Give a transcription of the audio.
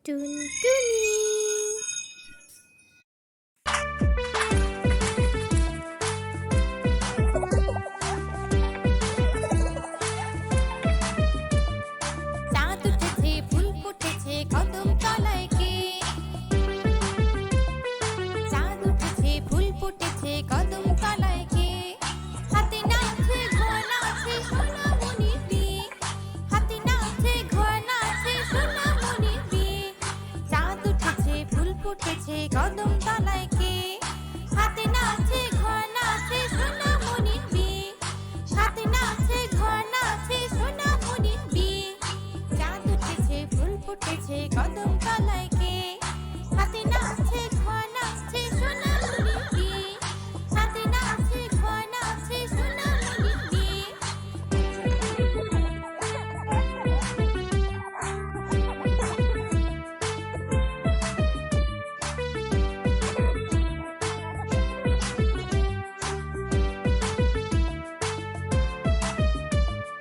টুনটুনি। চাঁদ উঠেছে, ফুল ফুটেছে, কদম তলায় কে? চাঁদ উঠেছে, ফুল ফুটেছে, কদম তলায় কে? হাতে নাচে, ঘোড়া নাচে, সোনামণির বিয়ে। হাতে নাচে, ঘোড়া নাচে, সোনামণির বিয়ে। চাঁদ উঠেছে, ফুল ফুটেছে, কদম তলায় কে? হাতে নাচে, ঘোড়া নাচে, সোনামণির বিয়ে। হাতে নাচে, ঘোড়া নাচে, সোনামণির বিয়ে। চাঁদ উঠেছে, ফুল ফুটেছে, কদম